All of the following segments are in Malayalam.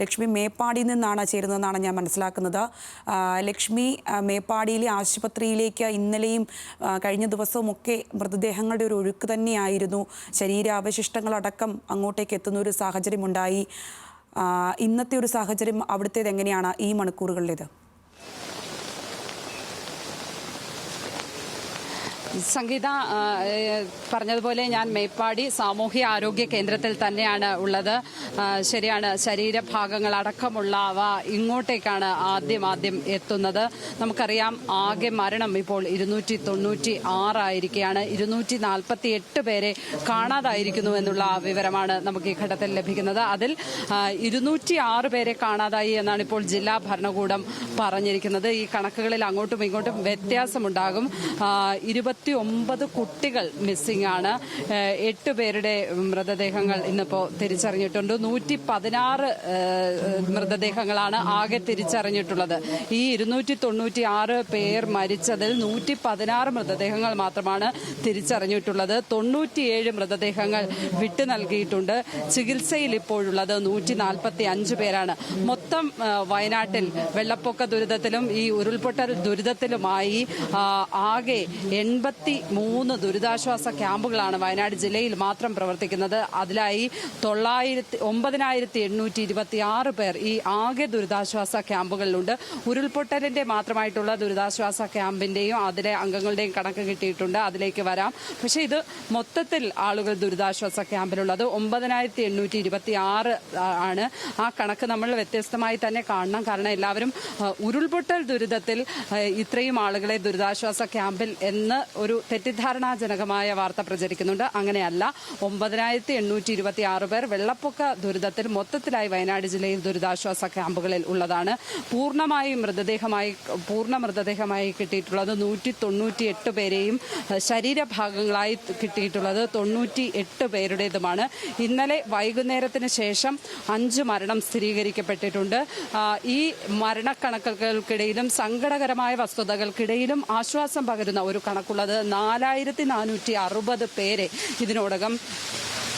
ലക്ഷ്മി മേപ്പാടിയിൽ നിന്നാണ് ചേരുന്നതെന്നാണ് ഞാൻ മനസ്സിലാക്കുന്നത്. ലക്ഷ്മി, മേപ്പാടിയിലെ ആശുപത്രിയിലേക്ക് ഇന്നലെയും കഴിഞ്ഞ ദിവസവുമൊക്കെ മൃതദേഹങ്ങളുടെ ഒരു ഒഴുക്ക് തന്നെയായിരുന്നു. ശരീരാവശിഷ്ടങ്ങളടക്കം അങ്ങോട്ടേക്ക് എത്തുന്ന ഒരു സാഹചര്യമുണ്ടായി. ഇന്നത്തെ ഒരു സാഹചര്യം അവിടുത്തേത് എങ്ങനെയാണ് ഈ മണിക്കൂറുകളിലേത്? സംഗീത പറഞ്ഞതുപോലെ ഞാൻ മേപ്പാടി സാമൂഹ്യ ആരോഗ്യ കേന്ദ്രത്തിൽ തന്നെയാണ് ഉള്ളത്. ശരിയാണ്, ശരീരഭാഗങ്ങളടക്കമുള്ളവ ഇങ്ങോട്ടേക്കാണ് ആദ്യം എത്തുന്നത്. നമുക്കറിയാം, ആകെ മരണം ഇപ്പോൾ 296 ആയിരിക്കുകയാണ്. 248 പേരെ കാണാതായിരിക്കുന്നു എന്നുള്ള വിവരമാണ് നമുക്ക് ഈ ഘട്ടത്തിൽ ലഭിക്കുന്നത്. അതിൽ 206 പേരെ കാണാതായി എന്നാണ് ഇപ്പോൾ ജില്ലാ ഭരണകൂടം പറഞ്ഞിരിക്കുന്നത്. ഈ കണക്കുകളിൽ അങ്ങോട്ടും ഇങ്ങോട്ടും വ്യത്യാസമുണ്ടാകും. 29 കുട്ടികൾ മിസ്സിംഗ് ആണ്. 8 പേരുടെ മൃതദേഹങ്ങൾ ഇന്നിപ്പോൾ തിരിച്ചറിഞ്ഞിട്ടുണ്ട്. 116 മൃതദേഹങ്ങളാണ് ആകെ തിരിച്ചറിഞ്ഞിട്ടുള്ളത്. ഈ 296 പേർ മരിച്ചതിൽ 116 മൃതദേഹങ്ങൾ മാത്രമാണ് തിരിച്ചറിഞ്ഞിട്ടുള്ളത്. 97 മൃതദേഹങ്ങൾ വിട്ടു നൽകിയിട്ടുണ്ട്. ചികിത്സയിൽ ഇപ്പോഴുള്ളത് 145 പേരാണ്. മൊത്തം വയനാട്ടിൽ വെള്ളപ്പൊക്ക ദുരിതത്തിലും ഈ ഉരുൾപൊട്ടൽ ദുരിതത്തിലുമായി ആകെ 83 ദുരിതാശ്വാസ ക്യാമ്പുകളാണ് വയനാട് ജില്ലയിൽ മാത്രം പ്രവർത്തിക്കുന്നത്. അതിലായി 9826 പേർ ഈ ആകെ ദുരിതാശ്വാസ ക്യാമ്പുകളിലുണ്ട്. ഉരുൾപൊട്ടലിന്റെ മാത്രമായിട്ടുള്ള ദുരിതാശ്വാസ ക്യാമ്പിന്റെയും അതിലെ അംഗങ്ങളുടെയും കണക്ക് കിട്ടിയിട്ടുണ്ട്. അതിലേക്ക് വരാം. പക്ഷേ ഇത് മൊത്തത്തിൽ ആളുകൾ ദുരിതാശ്വാസ ക്യാമ്പിലുള്ളത് 9826 ആണ്. ആ കണക്ക് നമ്മൾ വ്യത്യസ്തമായി തന്നെ കാണണം. കാരണം എല്ലാവരും ഉരുൾപൊട്ടൽ ദുരിതത്തിൽ ഇത്രയും ആളുകളെ ദുരിതാശ്വാസ ക്യാമ്പിൽ എന്ന് ഒരു തെറ്റിദ്ധാരണാജനകമായ വാർത്ത പ്രചരിക്കുന്നുണ്ട്. അങ്ങനെയല്ല. 9826 പേർ വെള്ളപ്പൊക്ക ദുരിതത്തിൽ മൊത്തത്തിലായി വയനാട് ജില്ലയിൽ ദുരിതാശ്വാസ ക്യാമ്പുകളിൽ ഉള്ളതാണ്. പൂർണ്ണ മൃതദേഹമായി കിട്ടിയിട്ടുള്ളത് 198 പേരെയും ശരീരഭാഗങ്ങളായി കിട്ടിയിട്ടുള്ളത് 98 പേരുടേതുമാണ്. ഇന്നലെ വൈകുന്നേരത്തിന് ശേഷം 5 മരണം സ്ഥിരീകരിക്കപ്പെട്ടിട്ടുണ്ട്. ഈ മരണക്കണക്കുകൾക്കിടയിലും സങ്കടകരമായ വസ്തുതകൾക്കിടയിലും ആശ്വാസം പകരുന്ന ഒരു കണക്കുള്ളത് 4460 പേരെ ഇതിനോടകം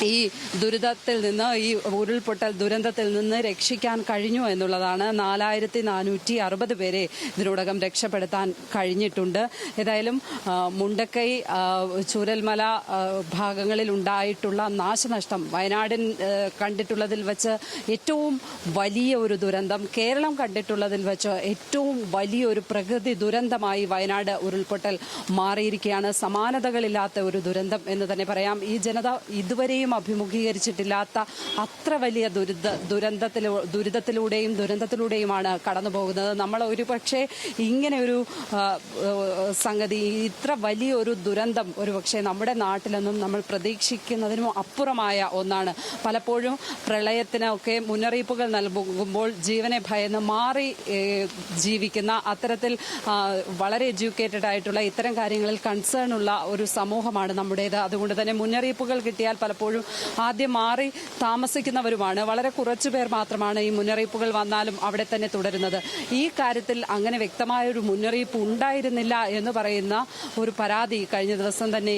ഈ ദുരിതത്തിൽ നിന്ന്, ഈ ഉരുൾപൊട്ടൽ ദുരന്തത്തിൽ നിന്ന് രക്ഷിക്കാൻ കഴിഞ്ഞു എന്നുള്ളതാണ്. 4460 പേരെ ഇതിനോടകം രക്ഷപ്പെടുത്താൻ കഴിഞ്ഞിട്ടുണ്ട്. ഏതായാലും മുണ്ടക്കൈ, ചൂരൽമല ഭാഗങ്ങളിൽ ഉണ്ടായിട്ടുള്ള നാശനഷ്ടം വയനാടിൻ കണ്ടിട്ടുള്ളതിൽ വെച്ച് ഏറ്റവും വലിയ ഒരു ദുരന്തം, കേരളം കണ്ടിട്ടുള്ളതിൽ വെച്ച് ഏറ്റവും വലിയൊരു പ്രകൃതി ദുരന്തമായി വയനാട് ഉരുൾപൊട്ടൽ മാറിയിരിക്കുകയാണ്. സമാനതകളില്ലാത്ത ഒരു ദുരന്തം എന്ന് തന്നെ പറയാം. ഈ ജനത ഇതുവരെയും അഭിമുഖീകരിച്ചിട്ടില്ലാത്ത അത്ര വലിയ ദുരന്തത്തിലൂടെയുമാണ് കടന്നു പോകുന്നത്. നമ്മൾ ഒരു പക്ഷേ ഇങ്ങനെ ഒരു സംഗതി, ഇത്ര വലിയൊരു ദുരന്തം ഒരു പക്ഷേ നമ്മുടെ നാട്ടിലൊന്നും നമ്മൾ പ്രതീക്ഷിക്കുന്നതിനും അപ്പുറമായ ഒന്നാണ്. പലപ്പോഴും പ്രളയത്തിനൊക്കെ മുന്നറിയിപ്പുകൾ നൽകുമ്പോൾ ജീവനെ ഭയന്ന് മാറി ജീവിക്കുന്ന, അത്തരത്തിൽ വളരെ എഡ്യൂക്കേറ്റഡ് ആയിട്ടുള്ള, ഇത്തരം കാര്യങ്ങളിൽ കൺസേൺ ഉള്ള ഒരു സമൂഹമാണ് നമ്മുടേത്. അതുകൊണ്ട് തന്നെ മുന്നറിയിപ്പുകൾ കിട്ടിയാൽ പലപ്പോഴും ആദ്യം മാറി താമസിക്കുന്നവരുമാണ്. വളരെ കുറച്ചു പേർ മാത്രമാണ് ഈ മുന്നറിയിപ്പുകൾ വന്നാലും അവിടെ തന്നെ തുടരുന്നത്. ഈ കാര്യത്തിൽ അങ്ങനെ വ്യക്തമായൊരു മുന്നറിയിപ്പ് ഉണ്ടായിരുന്നില്ല എന്ന് പറയുന്ന ഒരു പരാതി കഴിഞ്ഞ ദിവസം തന്നെ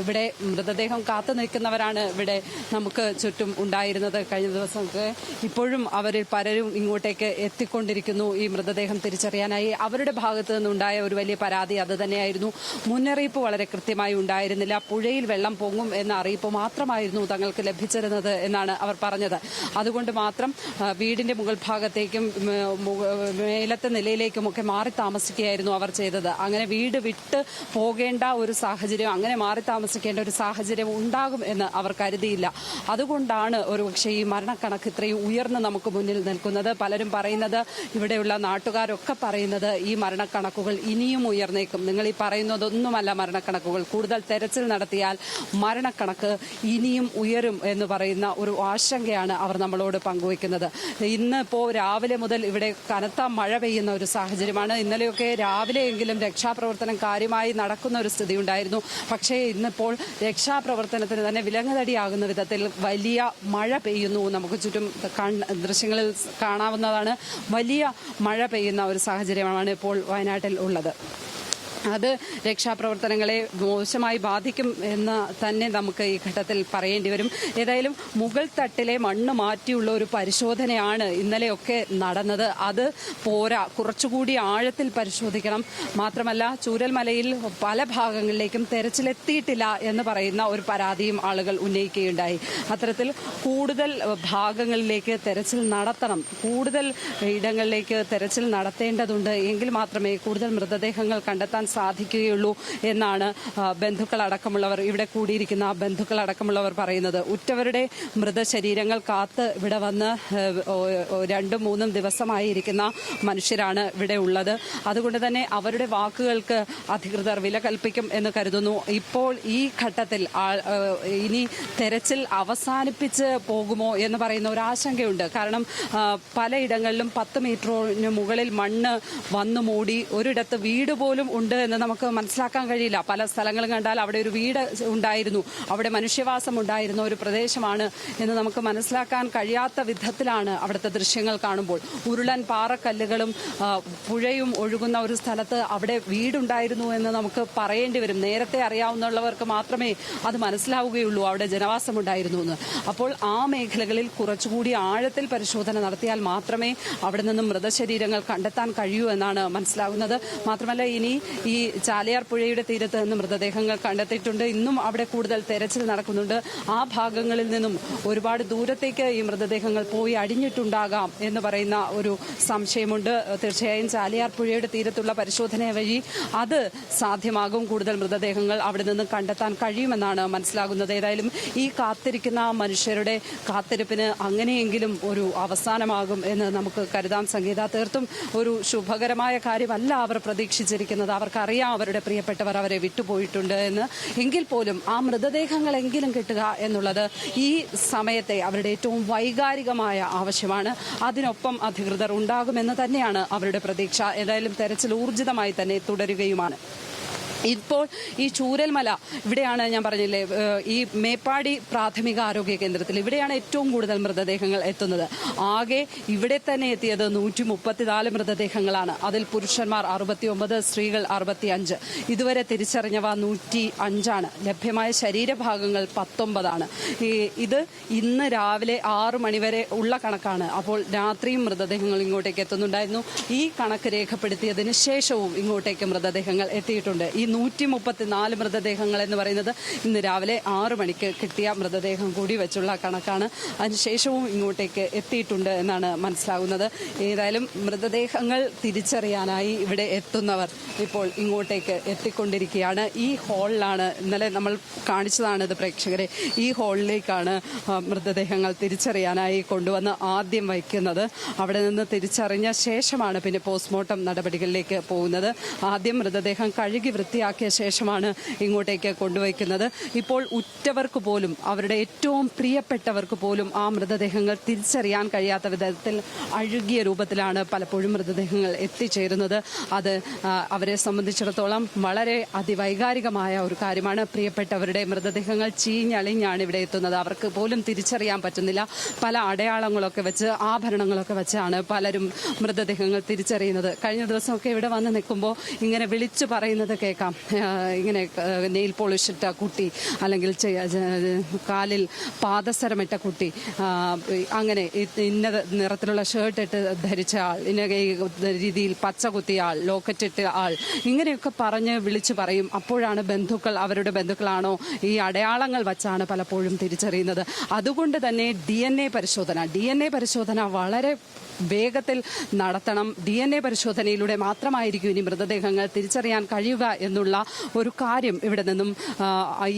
ഇവിടെ മൃതദേഹം കാത്തു നിൽക്കുന്നവരാണ് ഇവിടെ നമുക്ക് ചുറ്റും ഉണ്ടായിരുന്നത്. കഴിഞ്ഞ ദിവസമൊക്കെ ഇപ്പോഴും അവരിൽ പലരും ഇങ്ങോട്ടേക്ക് എത്തിക്കൊണ്ടിരിക്കുന്നു ഈ മൃതദേഹം തിരിച്ചറിയാനായി. അവരുടെ ഭാഗത്തു നിന്നുണ്ടായ ഒരു വലിയ പരാതി അത് തന്നെയായിരുന്നു. മുന്നറിയിപ്പ് വളരെ കൃത്യമായി ഉണ്ടായിരുന്നില്ല. പുഴയിൽ വെള്ളം പൊങ്ങും എന്ന അറിയിപ്പ് മാത്രമായിരുന്നു തങ്ങൾക്ക് ലഭിച്ചിരുന്നത് എന്നാണ് അവർ പറഞ്ഞത്. അതുകൊണ്ട് മാത്രം വീടിന്റെ മുകൾ ഭാഗത്തേക്കും മേലത്തെ നിലയിലേക്കുമൊക്കെ മാറി താമസിക്കുകയായിരുന്നു അവർ ചെയ്തത്. അങ്ങനെ വീട് വിട്ട് പോകേണ്ട ഒരു സാഹചര്യം, അങ്ങനെ മാറി താമസിക്കേണ്ട ഒരു സാഹചര്യം ഉണ്ടാകും എന്ന് അവർ കരുതിയില്ല. അതുകൊണ്ടാണ് ഒരുപക്ഷെ ഈ മരണക്കണക്ക് ഇത്രയും ഉയർന്ന് നമുക്ക് മുന്നിൽ നിൽക്കുന്നത്. പലരും പറയുന്നത്, ഇവിടെയുള്ള നാട്ടുകാരൊക്കെ പറയുന്നത്, ഈ മരണക്കണക്കുകൾ ഇനിയും ഉയർന്നേക്കും. നിങ്ങൾ ഈ പറയുന്നതൊന്നുമല്ല മരണക്കണക്കുകൾ. കൂടുതൽ തെരച്ചിൽ നടത്തിയാൽ മരണക്കണക്ക് ഇനിയും ഉയരും എന്ന് പറയുന്ന ഒരു ആശങ്കയാണ് അവർ നമ്മളോട് പങ്കുവയ്ക്കുന്നത്. ഇന്നിപ്പോൾ രാവിലെ മുതൽ ഇവിടെ കനത്ത മഴ പെയ്യുന്ന ഒരു സാഹചര്യമാണ്. ഇന്നലെയൊക്കെ രാവിലെയെങ്കിലും രക്ഷാപ്രവർത്തനം കാര്യമായി നടക്കുന്ന ഒരു സ്ഥിതി ഉണ്ടായിരുന്നു. പക്ഷേ ഇന്നിപ്പോൾ രക്ഷാപ്രവർത്തനത്തിന് തന്നെ വിലങ്ങുതടിയാകുന്ന വിധത്തിൽ വലിയ മഴ പെയ്യുന്നു. നമുക്ക് ചുറ്റും ദൃശ്യങ്ങളിൽ കാണാവുന്നതാണ്. വലിയ മഴ പെയ്യുന്ന ഒരു സാഹചര്യമാണ് ഇപ്പോൾ വയനാട്ടിൽ ഉള്ളത്. അത് രക്ഷാപ്രവർത്തനങ്ങളെ മോശമായി ബാധിക്കും എന്ന് തന്നെ നമുക്ക് ഈ ഘട്ടത്തിൽ പറയേണ്ടി വരും. ഏതായാലും മുകൾ തട്ടിലെ മണ്ണ് മാറ്റിയുള്ള ഒരു പരിശോധനയാണ് ഇന്നലെയൊക്കെ നടന്നത്. അത് പോരാ, കുറച്ചുകൂടി ആഴത്തിൽ പരിശോധിക്കണം. മാത്രമല്ല, ചൂരൽമലയിൽ പല ഭാഗങ്ങളിലേക്കും തെരച്ചിലെത്തിയിട്ടില്ല എന്ന് പറയുന്ന ഒരു പരാതിയും ആളുകൾ ഉന്നയിക്കുകയുണ്ടായി. അത്തരത്തിൽ കൂടുതൽ ഭാഗങ്ങളിലേക്ക് തെരച്ചിൽ നടത്തണം, കൂടുതൽ ഇടങ്ങളിലേക്ക് തെരച്ചിൽ നടത്തേണ്ടതുണ്ട്. എങ്കിൽ മാത്രമേ കൂടുതൽ മൃതദേഹങ്ങൾ കണ്ടെത്താൻ സാധിക്കുകയുള്ളൂ എന്നാണ് ബന്ധുക്കളടക്കമുള്ളവർ, ഇവിടെ കൂടിയിരിക്കുന്ന ബന്ധുക്കളടക്കമുള്ളവർ പറയുന്നത്. ഉറ്റവരുടെ മൃതശരീരങ്ങൾ കാത്ത് ഇവിടെ വന്ന് 2-3 ദിവസമായിരിക്കുന്ന മനുഷ്യരാണ് ഇവിടെ ഉള്ളത്. അതുകൊണ്ട് തന്നെ അവരുടെ വാക്കുകൾക്ക് അധികൃതർ വില കൽപ്പിക്കും എന്ന് കരുതുന്നു. ഇപ്പോൾ ഈ ഘട്ടത്തിൽ ഇനി തെരച്ചിൽ അവസാനിപ്പിച്ച് പോകുമോ എന്ന് പറയുന്ന ഒരു ആശങ്കയുണ്ട്. കാരണം പലയിടങ്ങളിലും 10 മീറ്ററിന് മുകളിൽ മണ്ണ് വന്നു മൂടി, ഒരിടത്ത് വീട് പോലും ഉണ്ട് എന്ന് നമുക്ക് മനസ്സിലാക്കാൻ കഴിയില്ല. പല സ്ഥലങ്ങളും കണ്ടാൽ അവിടെ ഒരു വീട് ഉണ്ടായിരുന്നു, അവിടെ മനുഷ്യവാസം ഉണ്ടായിരുന്ന ഒരു പ്രദേശമാണ് എന്ന് നമുക്ക് മനസ്സിലാക്കാൻ കഴിയാത്ത വിധത്തിലാണ് അവിടുത്തെ ദൃശ്യങ്ങൾ കാണുമ്പോൾ. ഉരുളൻ പാറക്കല്ലുകളും പുഴയും ഒഴുകുന്ന ഒരു സ്ഥലത്ത് അവിടെ വീടുണ്ടായിരുന്നു എന്ന് നമുക്ക് പറയേണ്ടി വരും. നേരത്തെ അറിയാവുന്നവർക്ക് മാത്രമേ അത് മനസ്സിലാവുകയുള്ളൂ അവിടെ ജനവാസം ഉണ്ടായിരുന്നു എന്ന്. അപ്പോൾ ആ മേഖലകളിൽ കുറച്ചുകൂടി ആഴത്തിൽ പരിശോധന നടത്തിയാൽ മാത്രമേ അവിടെ നിന്നും മൃതശരീരങ്ങൾ കണ്ടെത്താൻ കഴിയൂ എന്നാണ് മനസ്സിലാകുന്നത്. മാത്രമല്ല, ഇനി ഈ ചാലിയാർ പുഴയുടെ തീരത്ത് നിന്ന് മൃതദേഹങ്ങൾ കണ്ടെത്തിയിട്ടുണ്ട്. ഇന്നും അവിടെ കൂടുതൽ തെരച്ചിൽ നടക്കുന്നുണ്ട്. ആ ഭാഗങ്ങളിൽ നിന്നും ഒരുപാട് ദൂരത്തേക്ക് ഈ മൃതദേഹങ്ങൾ പോയി അടിഞ്ഞിട്ടുണ്ടാകാം എന്ന് പറയുന്ന ഒരു സംശയമുണ്ട്. തീർച്ചയായും ചാലിയാർ പുഴയുടെ തീരത്തുള്ള പരിശോധന വഴി അത് സാധ്യമാകും. കൂടുതൽ മൃതദേഹങ്ങൾ അവിടെ നിന്ന് കണ്ടെത്താൻ കഴിയുമെന്നാണ് മനസ്സിലാകുന്നത്. ഏതായാലും ഈ കാത്തിരിക്കുന്ന മനുഷ്യരുടെ കാത്തിരിപ്പിന് അങ്ങനെയെങ്കിലും ഒരു അവസാനമാകും എന്ന് നമുക്ക് കരുതാം. സംഗീത, തീർത്തും ഒരു ശുഭകരമായ കാര്യമല്ല അവർ പ്രതീക്ഷിച്ചിരിക്കുന്നത്. അവർക്കറിയാം അവരുടെ പ്രിയപ്പെട്ടവർ അവരെ വിട്ടുപോയിട്ടുണ്ട് എന്ന്. എങ്കിൽ പോലും ആ മൃതദേഹങ്ങളെങ്കിലും കിട്ടുക എന്നുള്ളത് ഈ സമയത്തെ അവരുടെ ഏറ്റവും വൈകാരികമായ ആവശ്യമാണ്. അതിനൊപ്പം അധികൃതർ ഉണ്ടാകുമെന്ന് തന്നെയാണ് അവരുടെ പ്രതീക്ഷ. ഏതായാലും തെരച്ചിൽ ഊർജിതമായി തന്നെ തുടരുകയുമാണ്. ഇപ്പോൾ ഈ ചൂരൽമല, ഇവിടെയാണ് ഞാൻ പറഞ്ഞില്ലേ, ഈ മേപ്പാടി പ്രാഥമിക ആരോഗ്യ കേന്ദ്രത്തിൽ ഇവിടെയാണ് ഏറ്റവും കൂടുതൽ മൃതദേഹങ്ങൾ എത്തുന്നത്. ആകെ ഇവിടെ തന്നെ എത്തിയത് 134 മൃതദേഹങ്ങളാണ്. അതിൽ പുരുഷന്മാർ 69, സ്ത്രീകൾ 65. ഇതുവരെ തിരിച്ചറിഞ്ഞവ 105 ലഭ്യമായ ശരീരഭാഗങ്ങൾ 19. ഇത് ഇന്ന് രാവിലെ 6 മണിവരെ ഉള്ള കണക്കാണ്. അപ്പോൾ രാത്രിയും മൃതദേഹങ്ങൾ ഇങ്ങോട്ടേക്ക് എത്തുന്നുണ്ടായിരുന്നു. ഈ കണക്ക് രേഖപ്പെടുത്തിയതിന് ശേഷവും ഇങ്ങോട്ടേക്ക് മൃതദേഹങ്ങൾ എത്തിയിട്ടുണ്ട്. ഈ 134 മൃതദേഹങ്ങൾ എന്ന് പറയുന്നത് ഇന്ന് രാവിലെ 6 മണിക്ക് കിട്ടിയ മൃതദേഹം കൂടി വെച്ചുള്ള കണക്കാണ്. അതിനുശേഷവും ഇങ്ങോട്ടേക്ക് എത്തിയിട്ടുണ്ട് എന്നാണ് മനസ്സിലാകുന്നത്. ഏതായാലും മൃതദേഹങ്ങൾ തിരിച്ചറിയാനായി ഇവിടെ എത്തുന്നവർ ഇപ്പോൾ ഇങ്ങോട്ടേക്ക് എത്തിക്കൊണ്ടിരിക്കുകയാണ്. ഈ ഹാളിലാണ്, ഇന്നലെ നമ്മൾ കാണിച്ചതാണ് ഇത് പ്രേക്ഷകരെ, ഈ ഹാളിലേക്കാണ് മൃതദേഹങ്ങൾ തിരിച്ചറിയാനായി കൊണ്ടുവന്ന് ആദ്യം വയ്ക്കുന്നത്. അവിടെ നിന്ന് തിരിച്ചറിഞ്ഞ ശേഷമാണ് പിന്നെ പോസ്റ്റ്മോർട്ടം നടപടികളിലേക്ക് പോകുന്നത്. ആദ്യം മൃതദേഹം കഴുകി വൃത്തിയാക്കിയ ശേഷമാണ് ഇങ്ങോട്ടേക്ക് കൊണ്ടുവയ്ക്കുന്നത്. ഇപ്പോൾ ഉറ്റവർക്ക് പോലും, അവരുടെ ഏറ്റവും പ്രിയപ്പെട്ടവർക്ക് പോലും ആ മൃതദേഹങ്ങൾ തിരിച്ചറിയാൻ കഴിയാത്ത വിധത്തിൽ അഴുകിയ രൂപത്തിലാണ് പലപ്പോഴും മൃതദേഹങ്ങൾ എത്തിച്ചേരുന്നത്. അത് അവരെ സംബന്ധിച്ചിടത്തോളം വളരെ അതിവൈകാരികമായ ഒരു കാര്യമാണ്. പ്രിയപ്പെട്ടവരുടെ മൃതദേഹങ്ങൾ ചീഞ്ഞളിഞ്ഞാണ് ഇവിടെ എത്തുന്നത്. അവർക്ക് പോലും തിരിച്ചറിയാൻ പറ്റുന്നില്ല. പല അടയാളങ്ങളൊക്കെ വെച്ച്, ആഭരണങ്ങളൊക്കെ വെച്ചാണ് പലരും മൃതദേഹങ്ങൾ തിരിച്ചറിയുന്നത്. കഴിഞ്ഞ ദിവസമൊക്കെ ഇവിടെ വന്ന് നിൽക്കുമ്പോൾ ഇങ്ങനെ വിളിച്ചു പറയുന്നത് കേൾക്കാം, ഇങ്ങനെ നെയിൽ പോളിഷ് ഇട്ട കുട്ടി, അല്ലെങ്കിൽ കാലിൽ പാദസരമിട്ട കുട്ടി, അങ്ങനെ ഇന്ന നിറത്തിലുള്ള ഷർട്ട് ഇട്ട് ധരിച്ച ആൾ, ഇന്ന രീതിയിൽ പച്ച കുത്തിയ ആൾ, ലോക്കറ്റ് ഇട്ട ആൾ, ഇങ്ങനെയൊക്കെ പറഞ്ഞ് വിളിച്ചു പറയും. അപ്പോഴാണ് ബന്ധുക്കൾ, അവരുടെ ബന്ധുക്കളാണോ ഈ അടയാളങ്ങൾ വച്ചാണ് പലപ്പോഴും തിരിച്ചറിയുന്നത്. അതുകൊണ്ട് തന്നെ DNA പരിശോധന വളരെ വേഗത്തിൽ നടത്തണം. DNA പരിശോധനയിലൂടെ മാത്രമായിരിക്കും ഇനി മൃതദേഹങ്ങൾ തിരിച്ചറിയാൻ കഴിയുക എന്നുള്ള ഒരു കാര്യം ഇവിടെ നിന്നും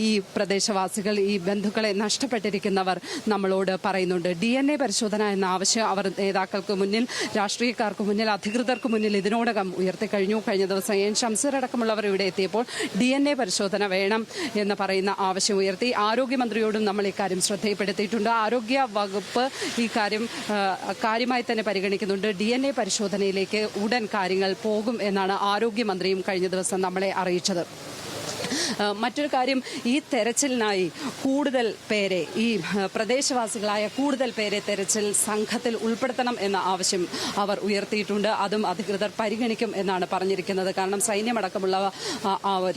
ഈ പ്രദേശവാസികൾ, ഈ ബന്ധുക്കളെ നഷ്ടപ്പെട്ടിരിക്കുന്നവർ നമ്മളോട് പറയുന്നുണ്ട്. DNA പരിശോധന എന്ന ആവശ്യം അവർ നേതാക്കൾക്ക് മുന്നിൽ, രാഷ്ട്രീയക്കാർക്ക് മുന്നിൽ, അധികൃതർക്ക് മുന്നിൽ ഇതിനോടകം ഉയർത്തിക്കഴിഞ്ഞു. കഴിഞ്ഞ ദിവസം എൻ ഷംസീർ അടക്കമുള്ളവർ ഇവിടെ എത്തിയപ്പോൾ DNA പരിശോധന വേണം എന്ന് പറയുന്ന ആവശ്യം ഉയർത്തി. ആരോഗ്യമന്ത്രിയോടും നമ്മൾ ഇക്കാര്യം ശ്രദ്ധയിൽപ്പെടുത്തിയിട്ടുണ്ട്. ആരോഗ്യ വകുപ്പ് ഈ കാര്യം കാര്യമായി തന്നെ പരിഗണിക്കുന്നുണ്ട്. DNA പരിശോധനയിലേക്ക് ഉടൻ കാര്യങ്ങൾ പോകും എന്നാണ് ആരോഗ്യമന്ത്രിയും കഴിഞ്ഞ ദിവസം നമ്മളെ അറിയിച്ചത്. മറ്റൊരു കാര്യം, ഈ തെരച്ചിലിനായി കൂടുതൽ പേരെ, ഈ പ്രദേശവാസികളായ കൂടുതൽ പേരെ തെരച്ചിൽ സംഘത്തിൽ ഉൾപ്പെടുത്തണം എന്ന ആവശ്യം അവർ ഉയർത്തിയിട്ടുണ്ട്. അതും അധികൃതർ പരിഗണിക്കും എന്നാണ് പറഞ്ഞിരിക്കുന്നത്. കാരണം സൈന്യമടക്കമുള്ള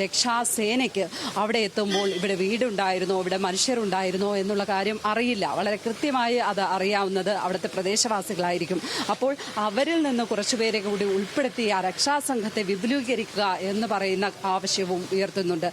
രക്ഷാസേനയ്ക്ക് അവിടെ എത്തുമ്പോൾ ഇവിടെ വീടുണ്ടായിരുന്നോ, ഇവിടെ മനുഷ്യരുണ്ടായിരുന്നോ എന്നുള്ള കാര്യം അറിയില്ല. വളരെ കൃത്യമായി അത് അറിയാവുന്നത് അവിടുത്തെ പ്രദേശവാസികളായിരിക്കും. അപ്പോൾ അവരിൽ നിന്ന് കുറച്ചുപേരെ കൂടി ഉൾപ്പെടുത്തി ആ രക്ഷാസംഘത്തെ വിപുലീകരിക്കുക എന്ന് പറയുന്ന ആവശ്യവും ഉയർത്തുന്നുണ്ട്.